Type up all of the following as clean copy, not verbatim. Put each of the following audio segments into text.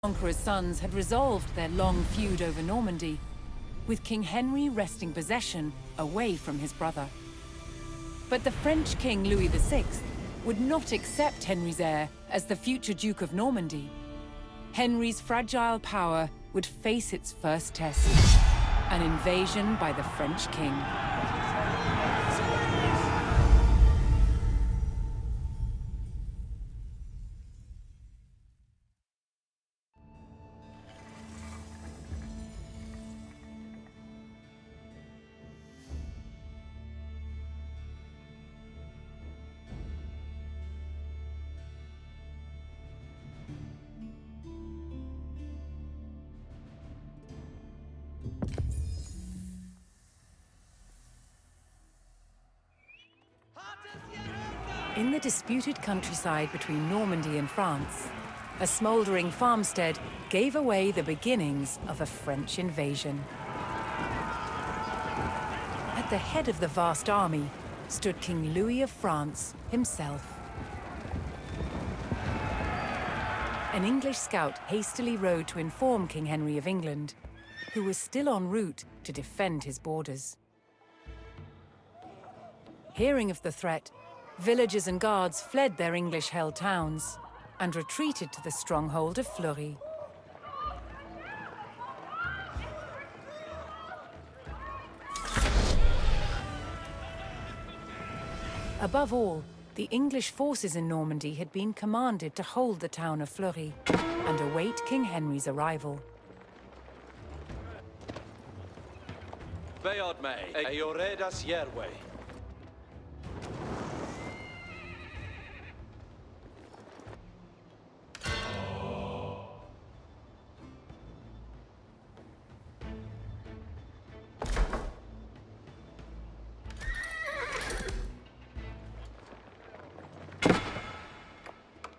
Conqueror's sons had resolved their long feud over Normandy, with King Henry wresting possession away from his brother. But the French King Louis VI would not accept Henry's heir as the future Duke of Normandy. Henry's fragile power would face its first test, an invasion by the French king. In the disputed countryside between Normandy and France, a smouldering farmstead gave away the beginnings of a French invasion. At the head of the vast army stood King Louis of France himself. An English scout hastily rode to inform King Henry of England, who was still en route to defend his borders. Hearing of the threat, villagers and guards fled their English-held towns and retreated to the stronghold of Fleury. Above all, the English forces in Normandy had been commanded to hold the town of Fleury and await King Henry's arrival. Beğenmeyi, eoredas yerwe.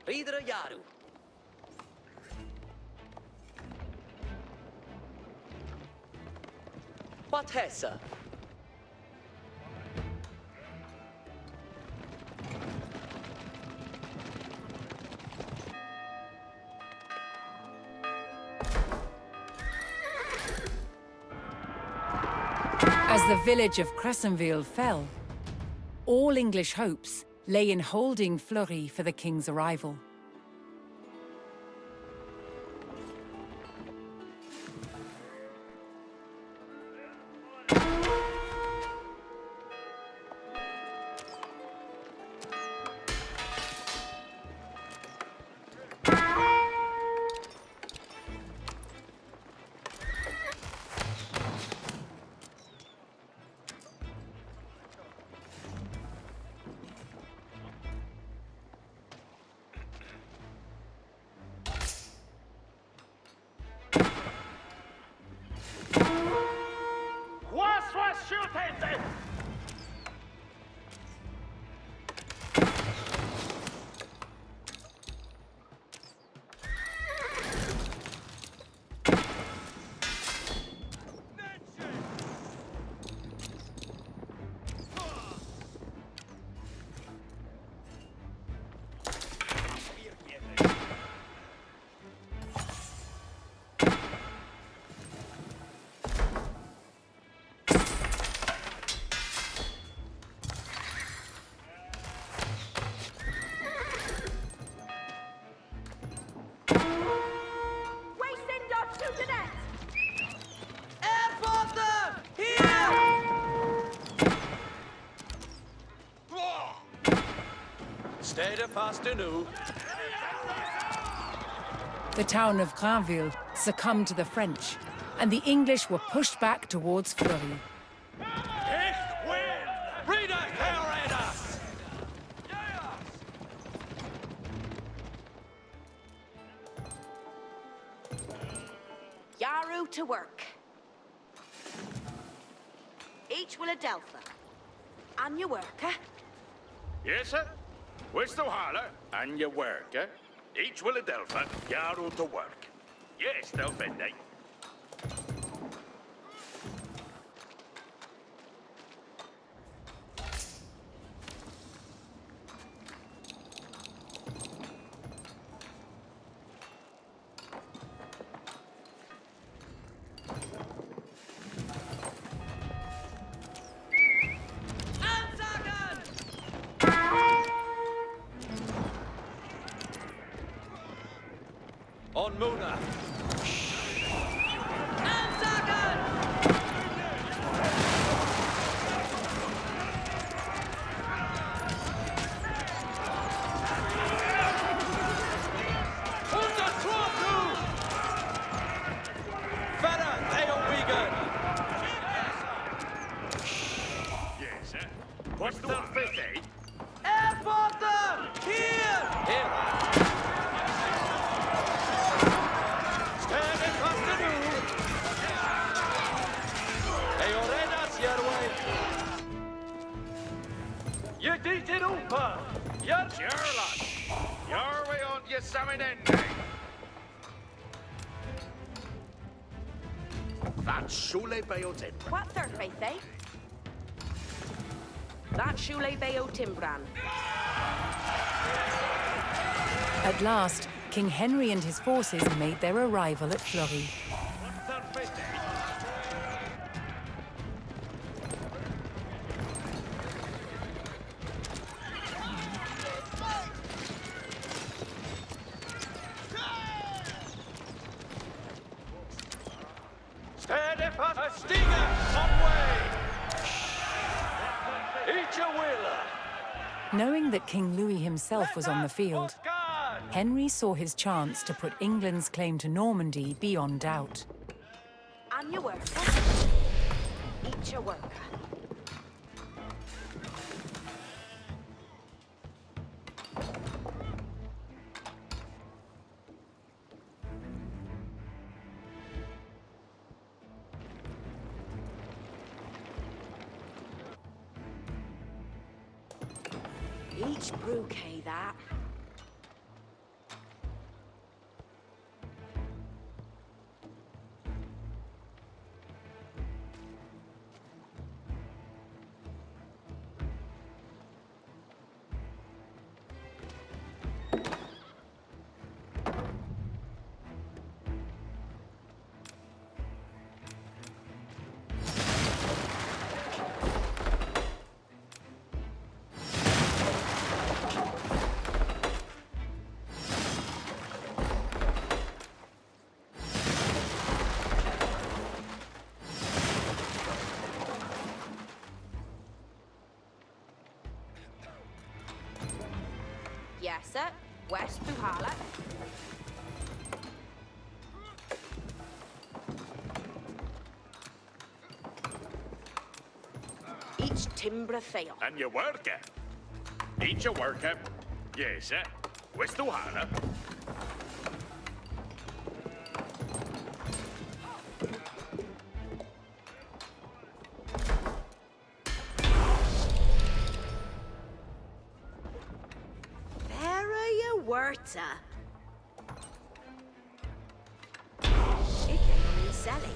Ridra Yaru. What hesa? As the village of Crescenville fell, all English hopes lay in holding Fleury for the king's arrival. The town of Granville succumbed to the French, and the English were pushed back towards Fleury. Yaru to work. Each will a Delpha. And your work, eh? Yes, sir. Where's the holler? And your work, eh? Each will a Delpha, Yaru to work. Yes, Delphi. On Muna. Ansagen! Unser Torku! Fera, Eowigan! Yes, sir. What's the fifth, eh? Airporter! Here! Here! Stand in afternoon! Eoredas Yerway! You did it all, Yes, Sure, lad. Your way on your sevenleri. That's Shule Bayotin. What third faith, eh? That's Shule Bayo Timbran. At last, King Henry and his forces made their arrival at Fleury. What's the fifth, eh? Stand in a stinger! On way! Each a wheeler! Knowing that King Louis himself was on the field, Henry saw his chance to put England's claim to Normandy beyond doubt. And your worker. Each a worker. Each bouquet that. Yes, sir. West Buhala. Each timbre fail. And your worker. Each a worker. Yes, sir. Where's the water? Werta. Chicken Sally.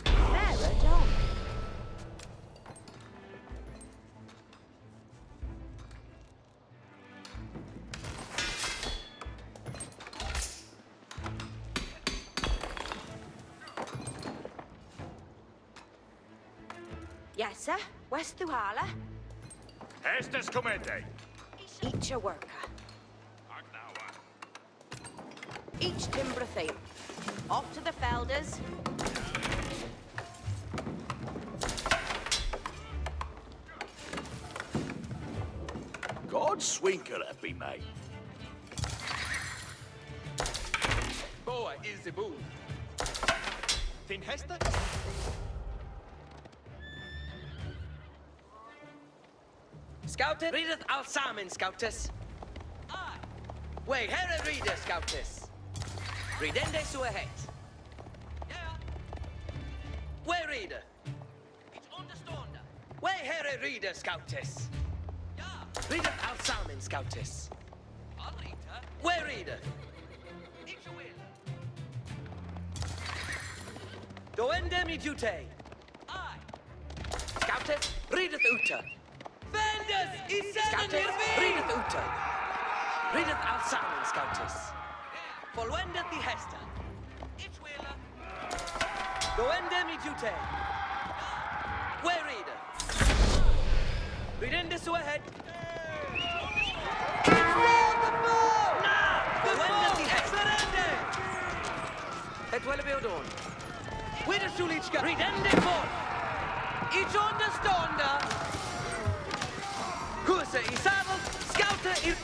Veradon. Yes, sir. West Tuhala. Estes comete. Each a worker. Each timber theme. Off to the felders. God swinker it be mate. Boa is the boom. Fin Hester? Scouted, readeth al salmon, Scoutus. Aye. Way, here reader, Scoutus. Readende su ahead. Yeah. Way, reader. It's understood. Way, here reader, Scoutus. Yeah. Readeth al salmon, Scoutus. I'll read her. Way, reader. It's a will. Doende mi jute. Aye. Scoutus, readeth uta. Vendors, he said Scoutus, readeth uta. Readeth al salmon, Scoutus. Volwendet die Hester. Ich wille. Doende mi jute. Where reader? Read in this ahead. It's for the bow! Het will be done. Where sul ich ga? Ridende vor. Ich understanda. Kurse i saddle, scouter i...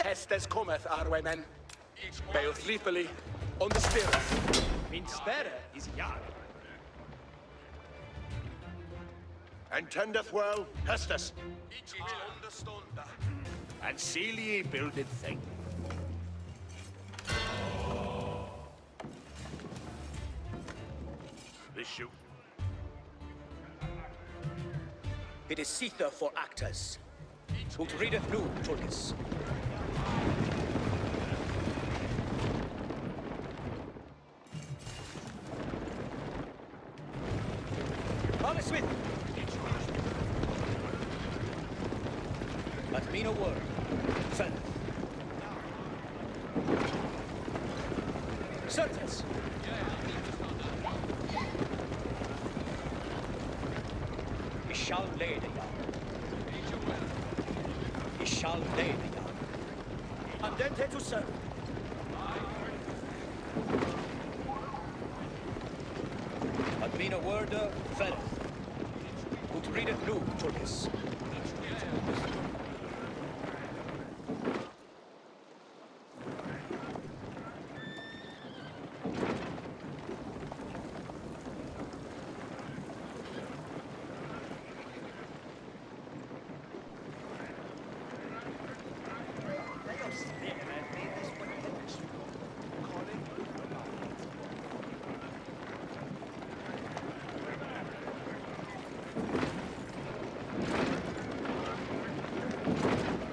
Estes cometh, our men. Bail sleepily on the stairs. Min spärre is jag. And tendeth well, Hestes. Ich understanda. And seal ye builded thing. This shoot. It is Sether for actors. Ut readeth nu, Tulkis. Alle Smith! Let me no word. Send. Certes! I shall lay the yard. I shall lay the yard. Andente to serve. At me no word, Ferret. Ut readeth nu, Tulkis.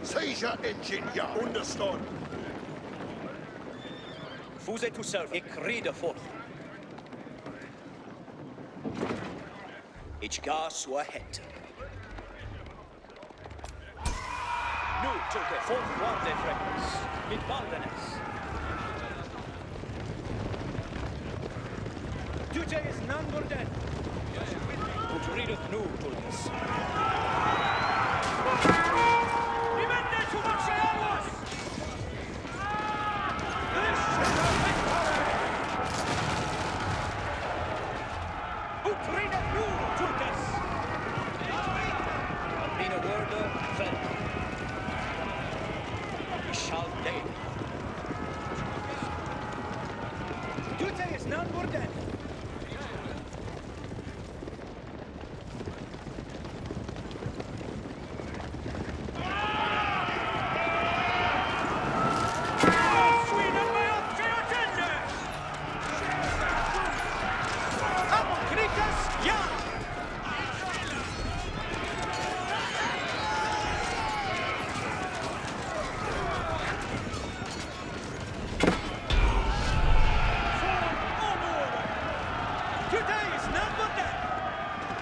Seizure engine, ya. Understood. Fuse to serve. Ik rede forth. Ich ga sua het. Nu Tulke, forth warde freckles. Mit baldenes. Dute is none but dead. Ut readeth nu, Tulkis.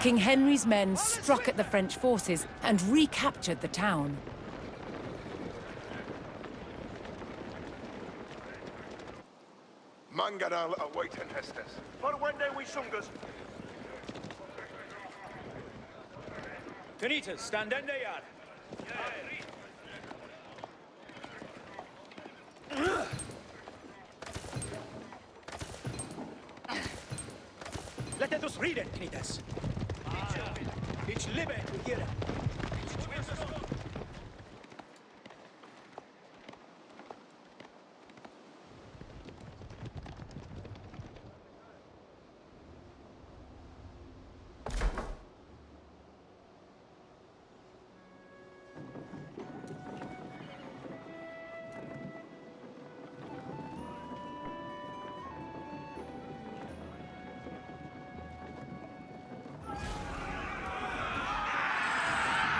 King Henry's men struck at the French forces and recaptured the town. Manganal awaiting Hestes. For when they we sungus. Tenitas, stand in the yard. Let us read it, Tenitas. Ich liebe to hear it.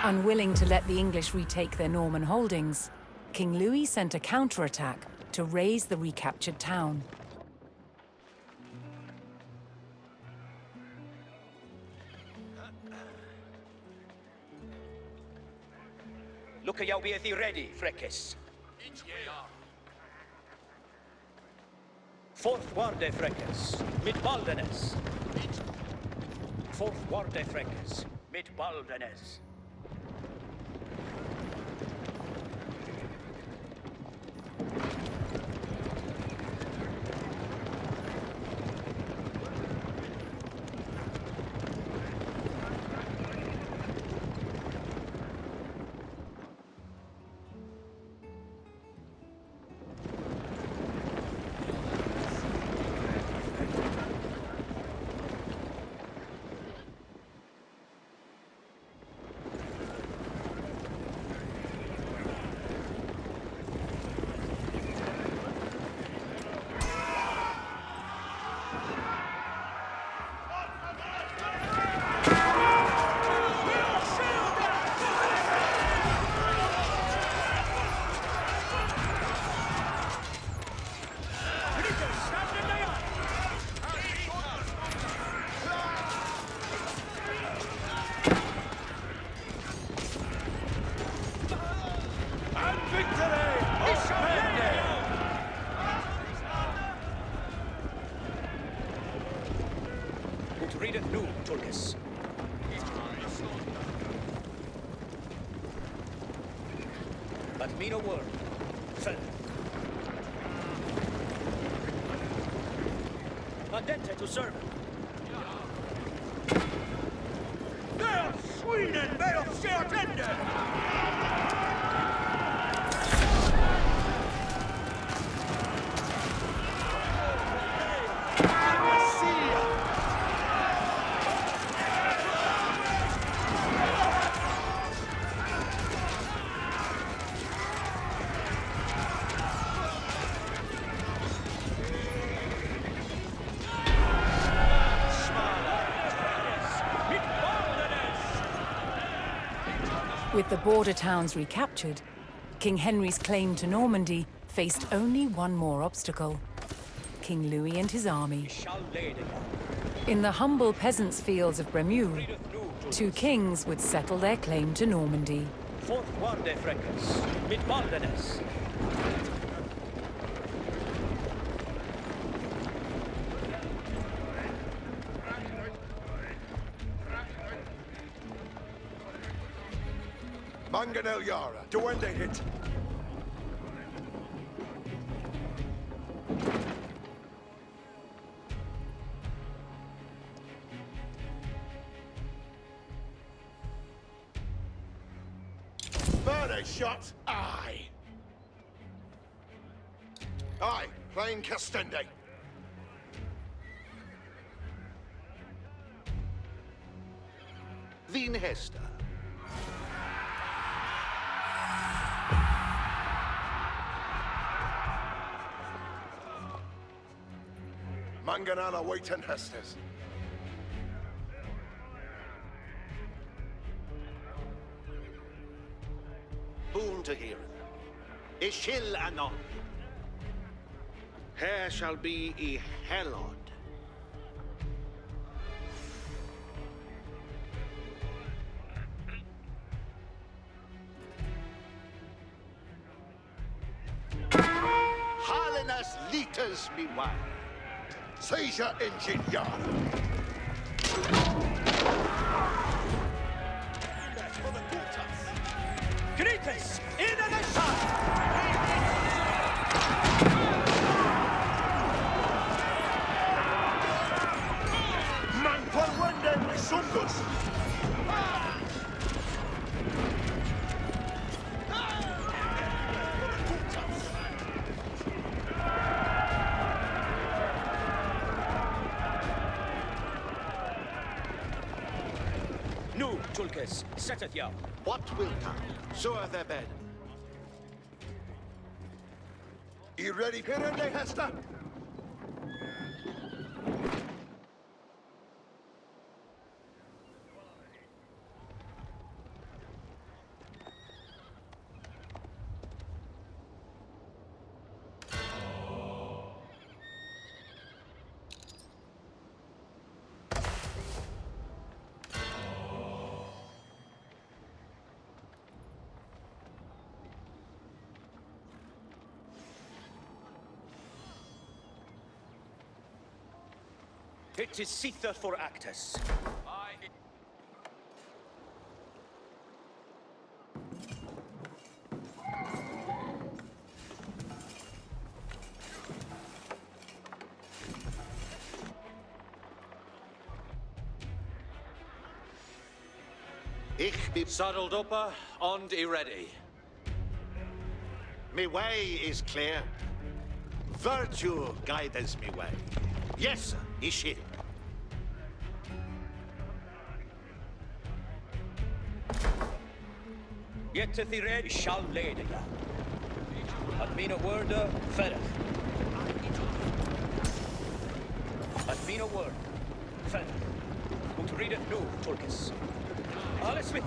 Unwilling to let the English retake their Norman holdings, King Louis sent a counterattack to raise the recaptured town. Look at you be ready, Freckes. Fourth warde Freckes, mit Baldenes. Fourth warde Freckes, mit Baldenes. Read it new, Tulkis. But mean a word, fell. Andente to serve. Der Sweden may have shared With the border towns recaptured, King Henry's claim to Normandy faced only one more obstacle: King Louis and his army. In the humble peasants' fields of Bremule, two kings would settle their claim to Normandy. Fourth warde Freckes, mit Baldenes. Manganel Yara, duende hit. Murder shot, aye. Aye, playing Castende. Vin Hester. Manganala wait and Hestes. Boon to hear. Ishil anon. Here shall be a Helod. Harlinas liters me wine. Seizure engine yard. Grites, in the shot! Man por wende misundus. Nu, Tulkis, set it yao. What wilt thou? Soar their bed. You ready, Pirende Hester? It is Caesar for actors. Ich bin... Saddled up and ready. Me way is clear. Virtue guides me way. Yes, Ishi. Yet to the red shall lead ya. At mean a word, ferret. At mean a word, ferret. Ut read it nu, Turkis. Alles with.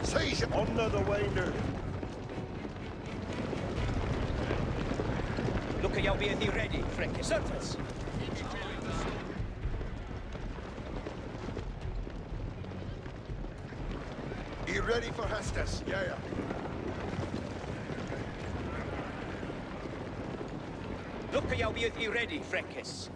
Seize Under the winder. Look at you be the ready, Frankie. Surface. You ready for Hestus? Yeah. Look at you be the ready, Frankis.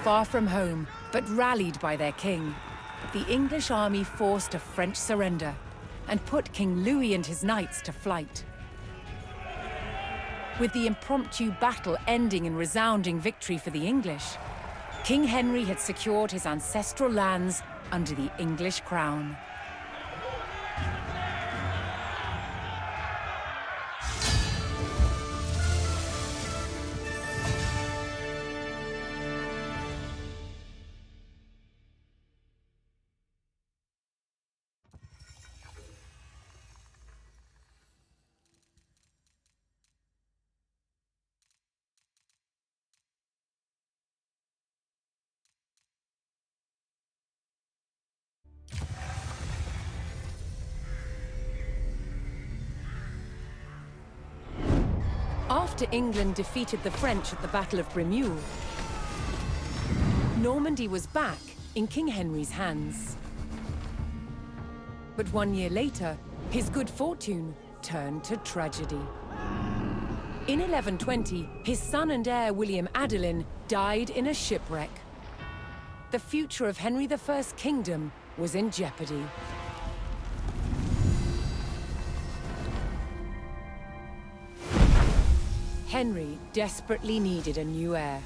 Far from home, but rallied by their king, the English army forced a French surrender and put King Louis and his knights to flight. With the impromptu battle ending in resounding victory for the English, King Henry had secured his ancestral lands under the English crown. After England defeated the French at the Battle of Bremule, Normandy was back in King Henry's hands. But 1 year later, his good fortune turned to tragedy. In 1120, his son and heir William Adelin died in a shipwreck. The future of Henry I's kingdom was in jeopardy. Henry desperately needed a new heir.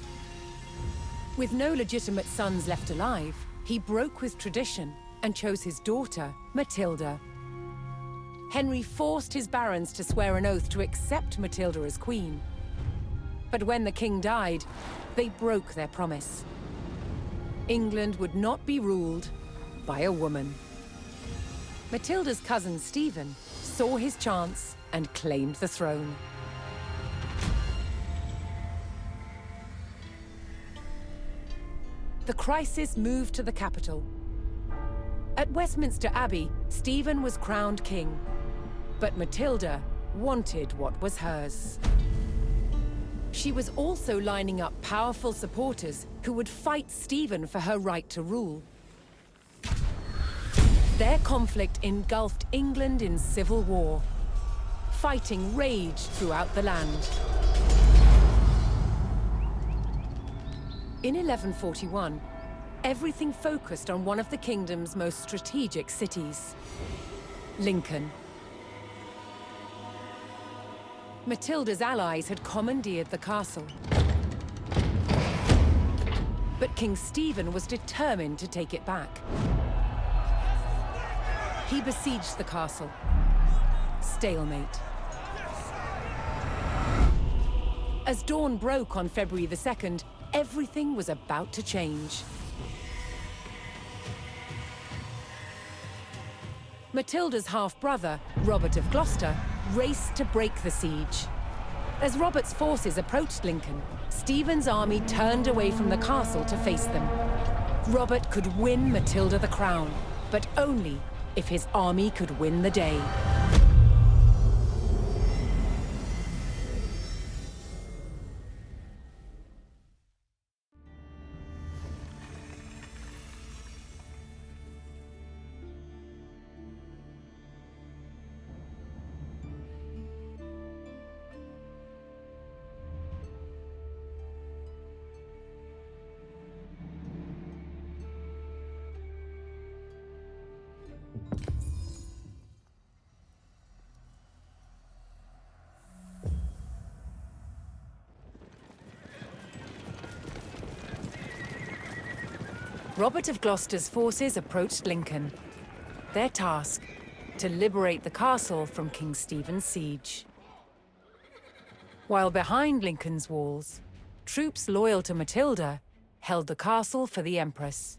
With no legitimate sons left alive, he broke with tradition and chose his daughter, Matilda. Henry forced his barons to swear an oath to accept Matilda as queen. But when the king died, they broke their promise. England would not be ruled by a woman. Matilda's cousin Stephen saw his chance and claimed the throne. The crisis moved to the capital. At Westminster Abbey, Stephen was crowned king, but Matilda wanted what was hers. She was also lining up powerful supporters who would fight Stephen for her right to rule. Their conflict engulfed England in civil war. Fighting raged throughout the land. In 1141, everything focused on one of the kingdom's most strategic cities, Lincoln. Matilda's allies had commandeered the castle. But King Stephen was determined to take it back. He besieged the castle. Stalemate. As dawn broke on February the 2nd, everything was about to change. Matilda's half-brother, Robert of Gloucester, raced to break the siege. As Robert's forces approached Lincoln, Stephen's army turned away from the castle to face them. Robert could win Matilda the crown, but only if his army could win the day. Robert of Gloucester's forces approached Lincoln. Their task, to liberate the castle from King Stephen's siege. While behind Lincoln's walls, troops loyal to Matilda held the castle for the Empress.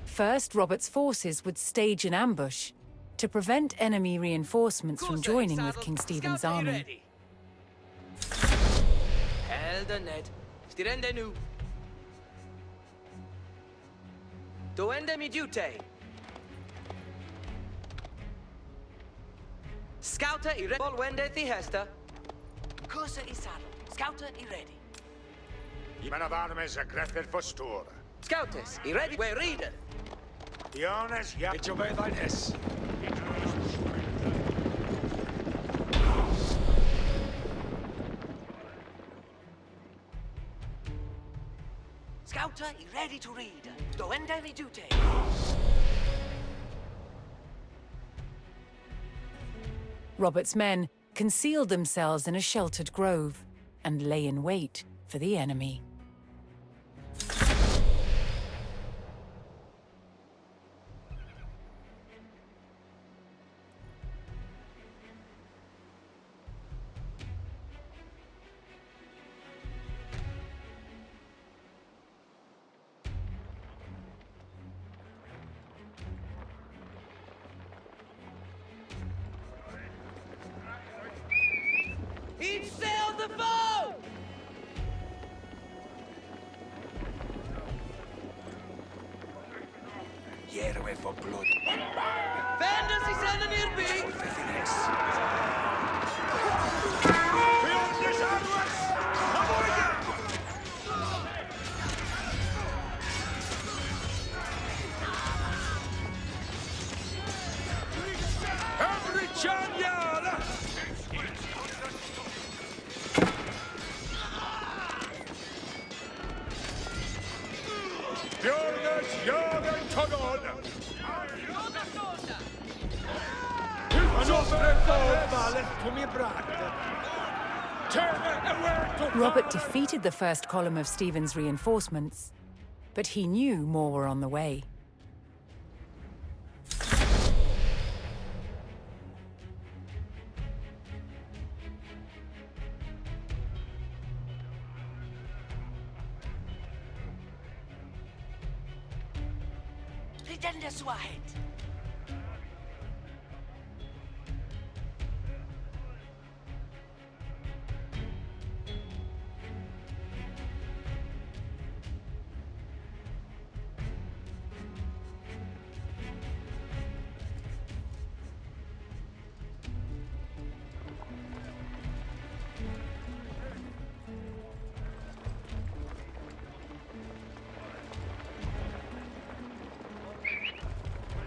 First, Robert's forces would stage an ambush to prevent enemy reinforcements from joining with King Stephen's army. Elder Ned, stirende nu. Doende mi dute. Scouter I ready. Wende thi hesta. Corsa I saddle. Scouter I ready. Men av armes a greffel fostur. Scouters I ready. We're reader. Iones, ja. It's obey thine hess. Scouter I ready to read. Doende mi dute. Robert's men concealed themselves in a sheltered grove and lay in wait for the enemy. Each sail the boat! Hierwe for blood. Vanders I send near big! Beyond this armes! Avoid! Every chanyala! Björnes jagen tagod! Robert defeated the first column of Stephen's reinforcements, but he knew more were on the way. Ridende sua head.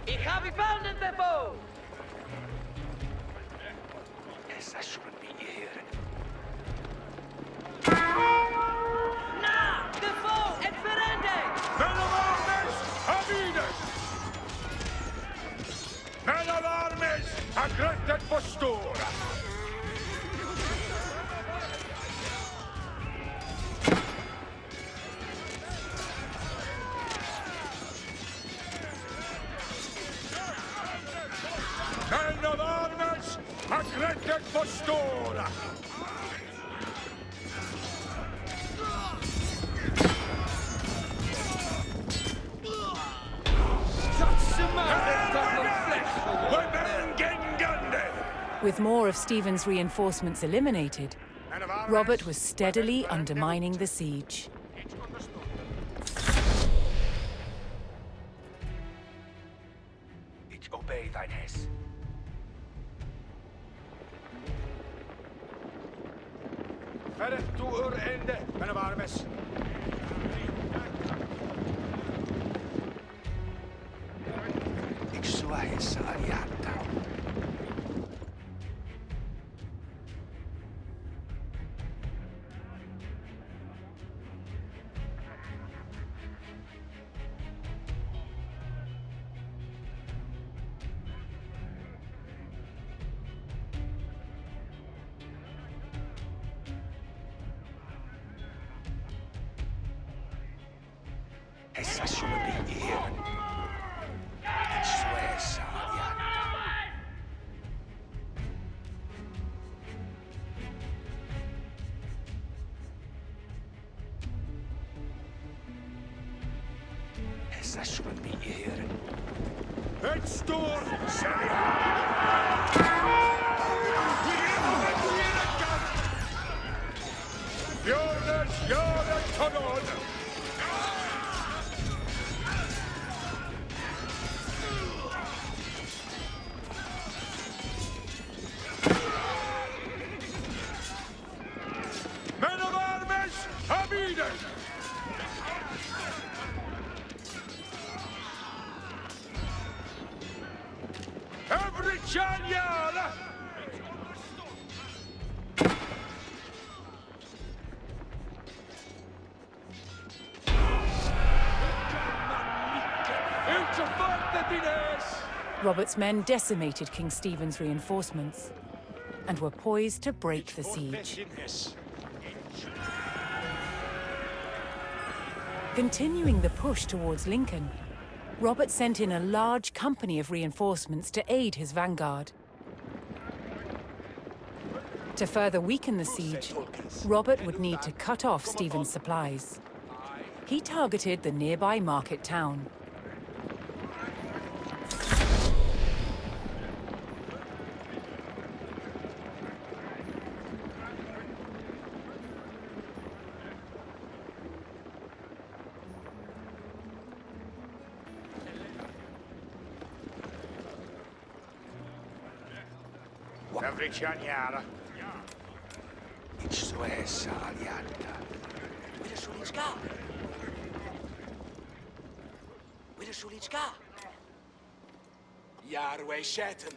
Ich habe found the foe! Yes, I shouldn't be here. Now! The foe at Verende! Men av armes, avides! Men av armes, a grettet postura! Aggrete postura! With more of Stephen's reinforcements eliminated, Robert was steadily undermining the siege. Obey thine hess. Verder toe uur einde, mijn warmes. Ik sua hessa aliata. Hessa sulle beheeren. Ik sua hessa aliata. Hessa sulle beheeren. Het stoor! Jonas, Jonas, kanon! Mijn armes, abide! Every Chanyala! Robert's men decimated King Stephen's reinforcements and were poised to break the siege. Continuing the push towards Lincoln, Robert sent in a large company of reinforcements to aid his vanguard. To further weaken the siege, Robert would need to cut off Stephen's supplies. He targeted the nearby market town. Every Chanyala. Ik sua hessa aliata. Where should it go? Where should it go? Yarway Satan.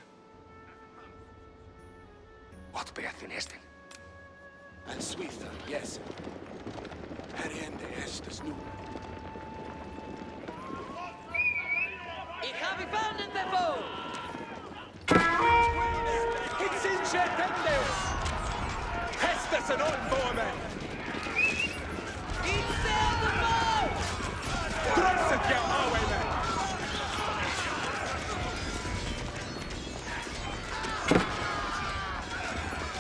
Wat beert in Esten? En Switha, yes. Heriende estes nu. Ik ga weer van in de boot! It's in Chetendeus! Hestes en onbomen! Ik sail the boat! Drosset jou, Highwaymen!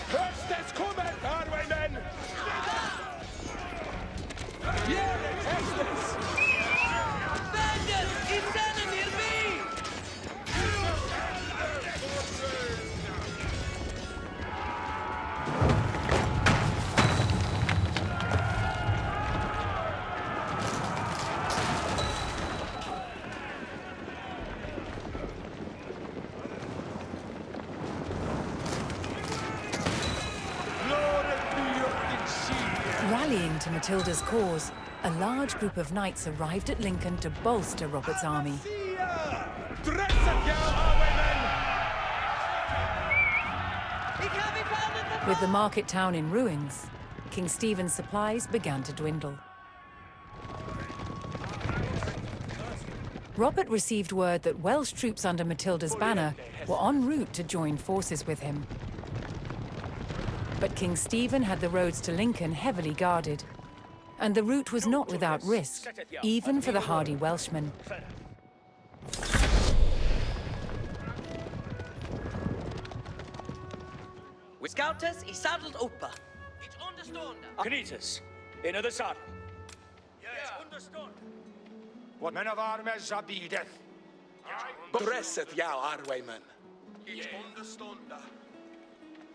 Hestes kommet, Highwaymen! Jere Hestes! Vengeance is enemy me! Rallying to Matilda's cause, a large group of knights arrived at Lincoln to bolster Robert's army. Drosset jou, Highwaymen! Ik ga weer van in de With the market town in ruins, King Stephen's supplies began to dwindle. Robert received word that Welsh troops under Matilda's banner were en route to join forces with him. But King Stephen had the roads to Lincoln heavily guarded, and the route was not without risk, even for the hardy Welshmen. Scouters, he saddled upper. It's understood. Knights, in the saddle. Yes, understood. What men of arms zabideth. Dresset jou, Arwayman. It's understood.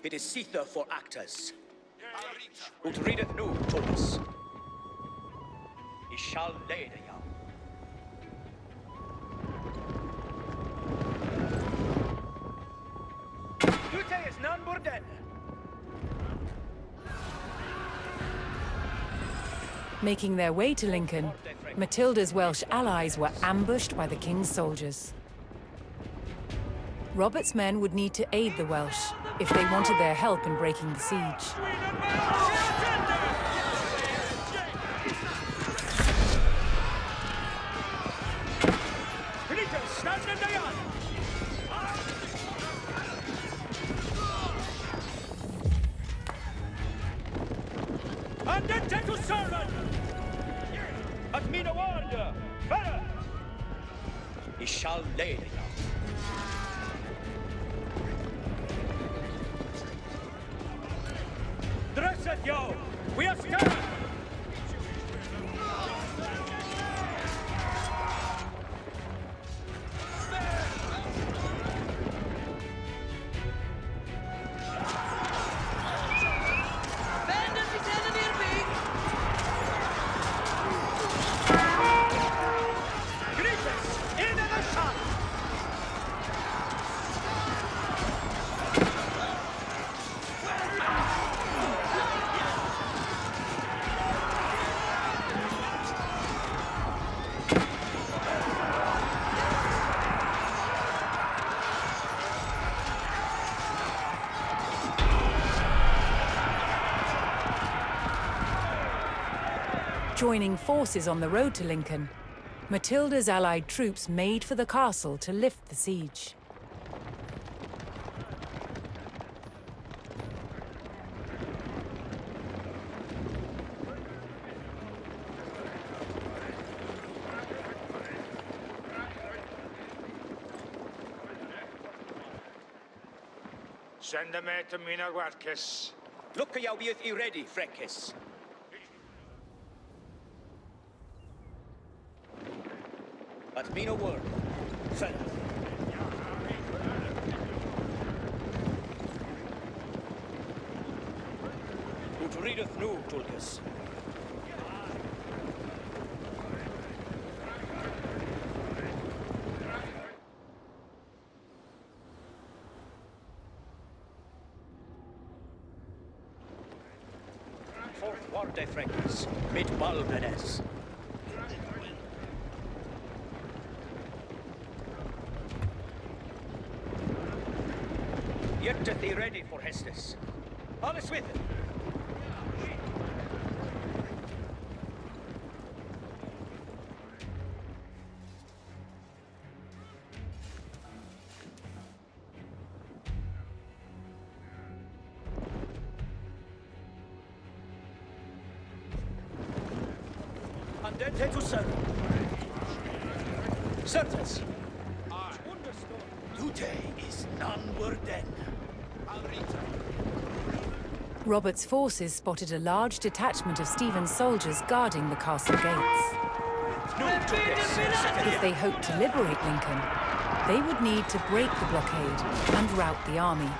It is Sether for actors. Ut readeth nu, Thomas. He shall lay the young. Dute is none burden. Making their way to Lincoln, Matilda's Welsh allies were ambushed by the king's soldiers. Robert's men would need to aid the Welsh if they wanted their help in breaking the siege. Andente to servant! At me no order! Better! He shall lay the young. Dress it, yo! We are scared! Joining forces on the road to Lincoln, Matilda's allied troops made for the castle to lift the siege. Send them to Mina Warkis. Look a be ye ready, Freckis. At me no word. Feather. Ut readeth nu, Tulkas. Forth warde Freckis, mit Balbenes. Yet thee ready for Hestus. All is with it. Andente to serve. Certes. Today is none burden. Robert's forces spotted a large detachment of Stephen's soldiers guarding the castle gates. If they hoped to liberate Lincoln, they would need to break the blockade and rout the army.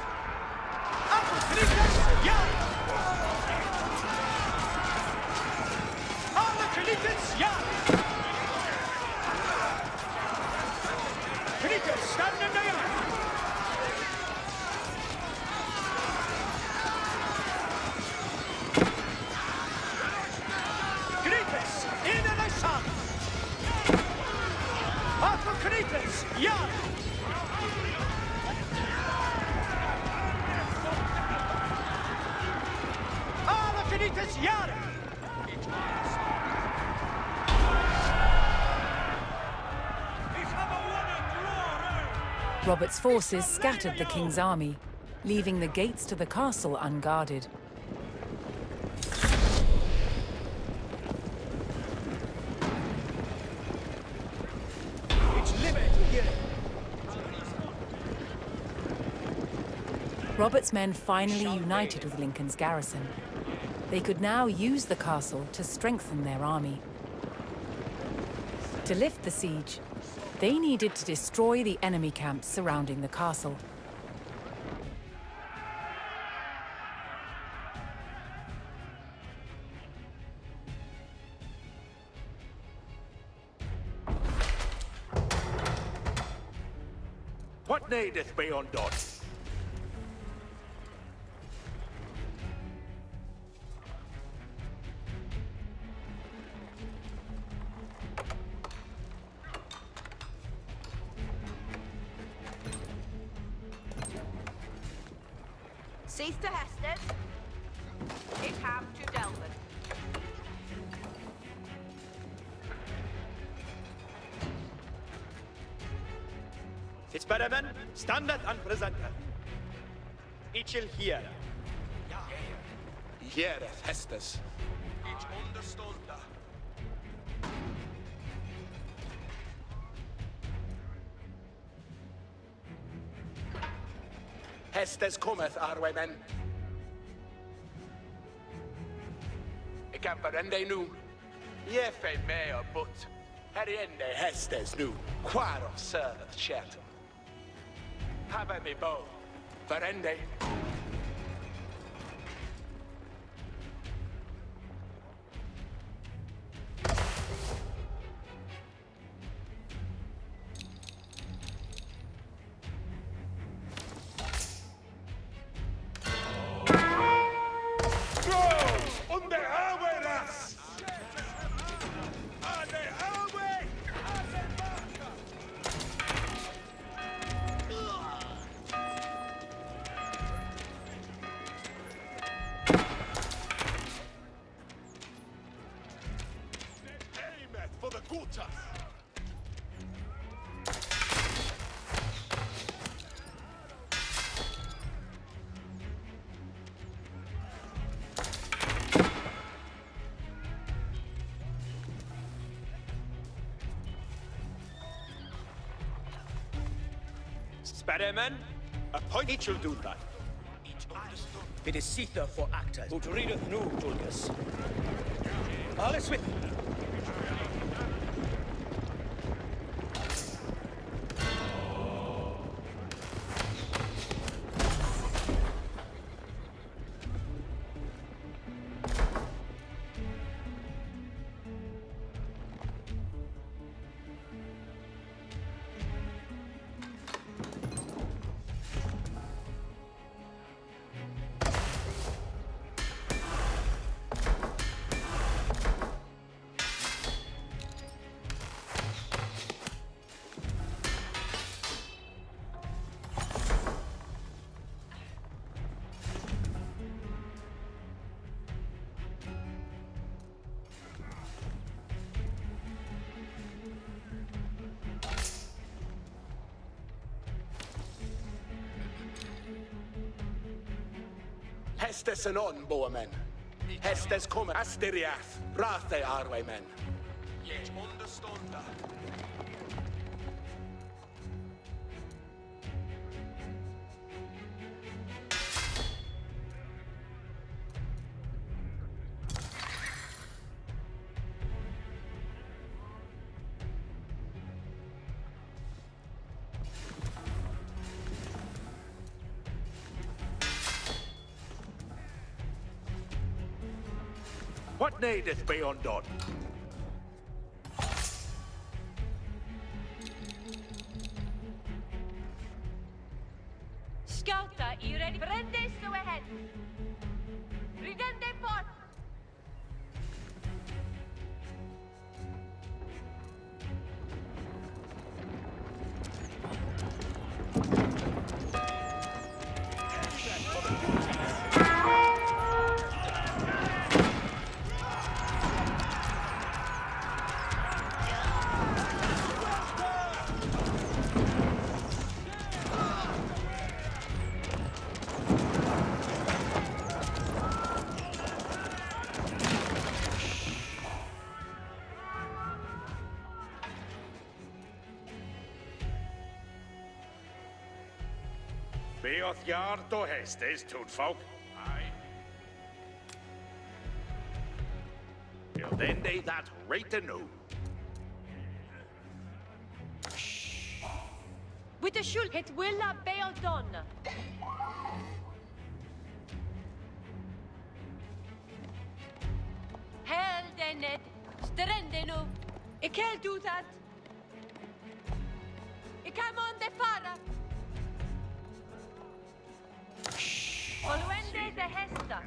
Robert's forces scattered the king's army, leaving the gates to the castle unguarded. Robert's men finally united with Lincoln's garrison, they could now use the castle to strengthen their army. To lift the siege, they needed to destroy the enemy camps surrounding the castle. What needeth be undone? Cease to Hestes. It ham to Delvin. Fitzberaman, standeth and presenteth. Ichil here. Hiereth Hestes. Each understunda. Hestes cometh, our men. Ik heb verende nu. Je fe mea but. Heriende Hestes nu. Quaro serveth chat. Have me bow. Verende. Sparrowman, appoint each will do that. It is Caesar for actors. Who readeth new, Julius. All is with. Hestes and on, Boamen. Hestes come, Asteriath, Rathe Arwe men. Yet understunda. What needeth be undone? Scouta, you ready? Prende su ahead. Ridende port. åt hjart och hästes tordfolk. Aye. Till then they that right anew. With the shul, it will not be all done. Heldenet, strendenu. Ik can't do that. Ik kan on the fara. Volvende de hesta.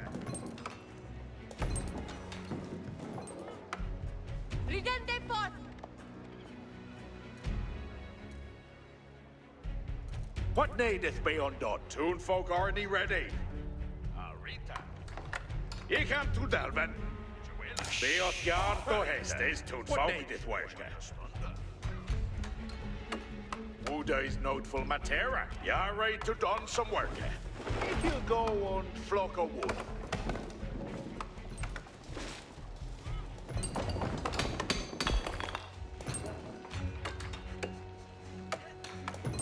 Ridende fort. What needeth be undone? Toonfolk already ready. Rita. Ye come to Delven. Be åt hjart och hästes toonfolk. What needeth work? Wooday's noteful matera. You're ready to done some work. If you go on flock of wood.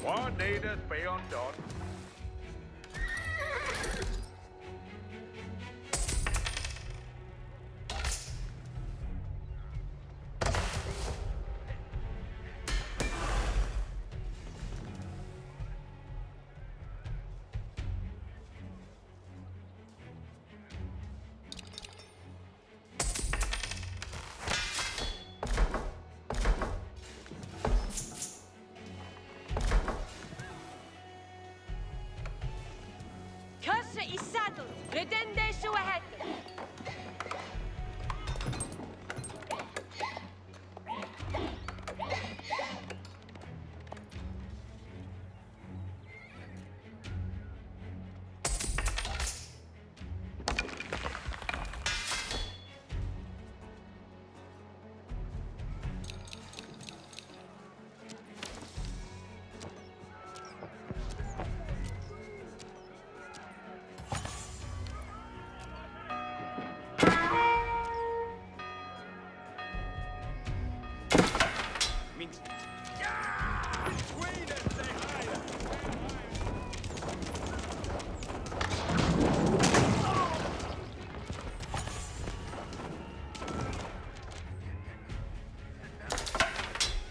What needeth be undone? Kurse is saddled. Redende so ahead.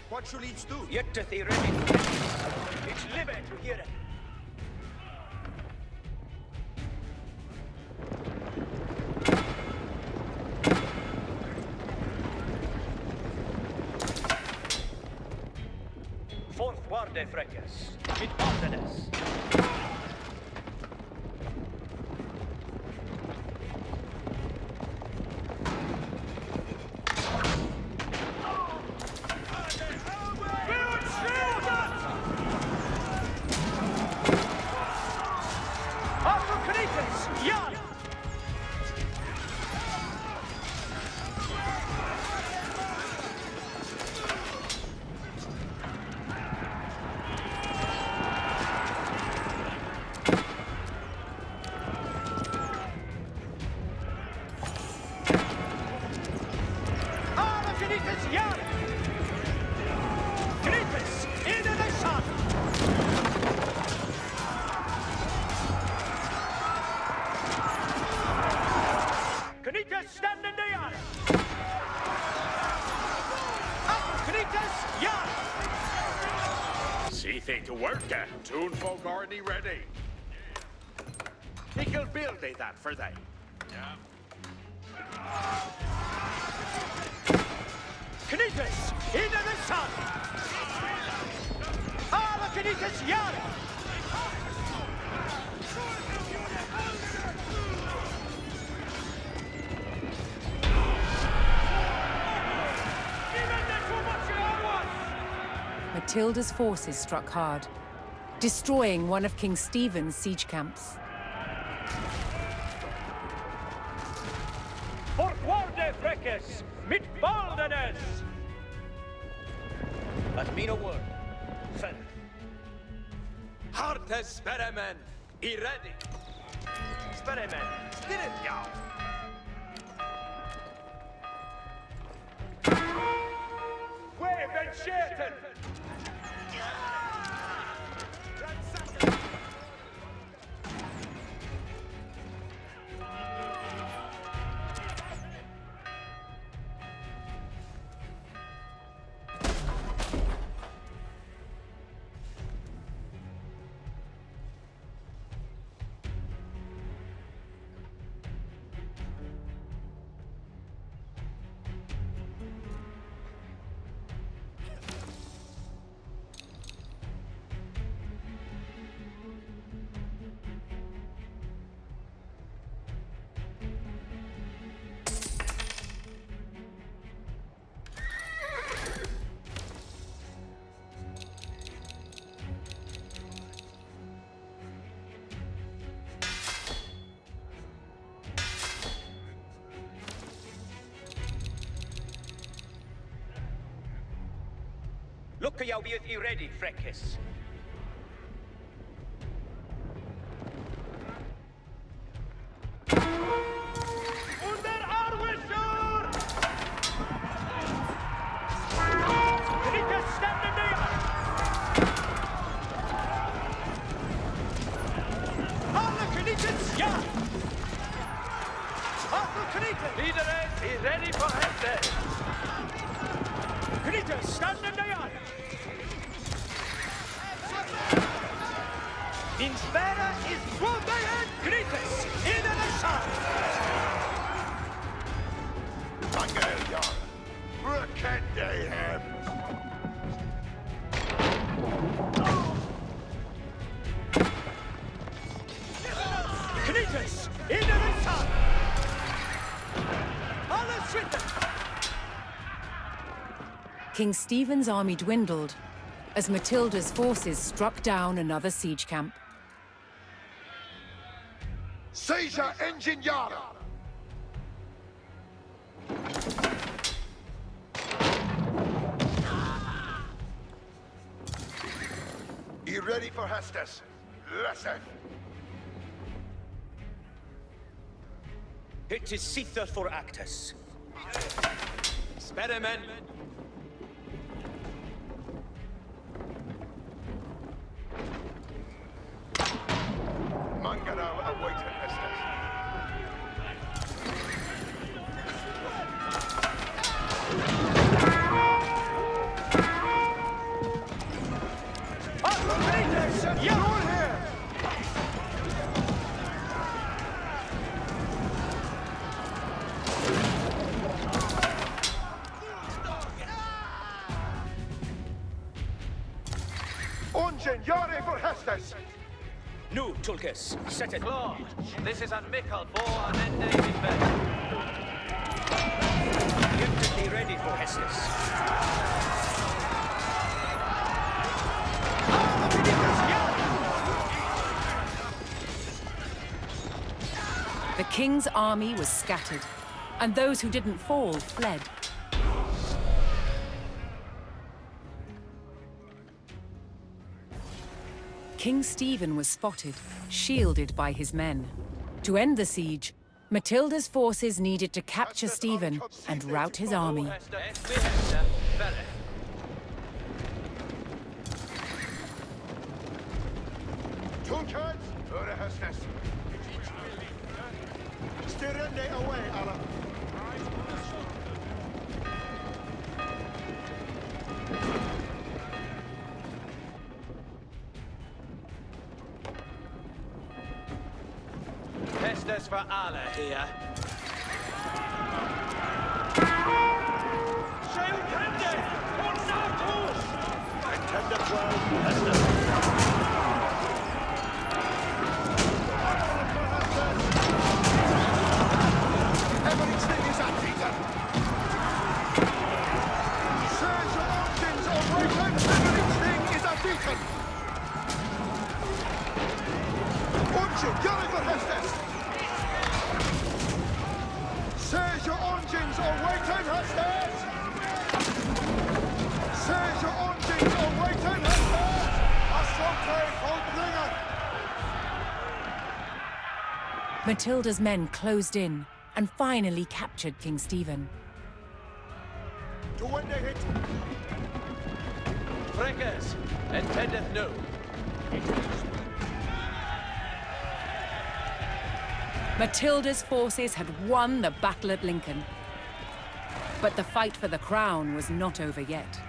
What shall each do? Yet the ready. It's living to hear it. Forthward, fräckes. Mit ordenes. See they to work, Toonfolk already ready. He can build they that for they. Yeah. Knitas, into the sun! Alla Knitas, Yara! Matilda's forces struck hard, destroying one of King Stephen's siege camps. Fortwarde fräckes, mit baldenes! But mean a word. Fen. Hartes speremen, I ready. Speremen, spirit yaw. Wave and Shaitan! Look jag blir I ready, fräckis. Under arvesur! Lite stämning ner! Alla knytets ja! Alla knytet! Vidare, be ready for hästet! Knytet, stämning ner! Min spära is wounded! Knytes, in the sun! Mangeljar! Brukende hem! Knytes, in the sun! Alla switten! King Stephen's army dwindled as Matilda's forces struck down another siege camp. Seizure engine yara! You ready for Hestus? Listen! It is Sitha for Actus. Spärremen! Manganal awaiting Hestus. You're here! Ungen, yare for Hestus! Nu, Tulkes, set it. Lord, this is a mickle for an end day event. Get to be ready for Hestus. The king's army was scattered, and those who didn't fall fled. King Stephen was spotted, shielded by his men. To end the siege, Matilda's forces needed to capture Stephen and rout his army. Tunkert, öre Hestus. Stirrende away, alla. Hestus for Allah here. Självkände! Ornatus! Intended well, Hestus. Everything is at Peter. Surge your engines on Raven. Everything is at Peter. Ungen, yare for Hestus. Surge your engines on Raven, Hestus. Surge your engines on Raven, Hestus. Assault Vollbringer. Matilda's men closed in and finally captured King Stephen. To when they hit. Freckers, intendeth no. Matilda's forces had won the battle at Lincoln. But the fight for the crown was not over yet.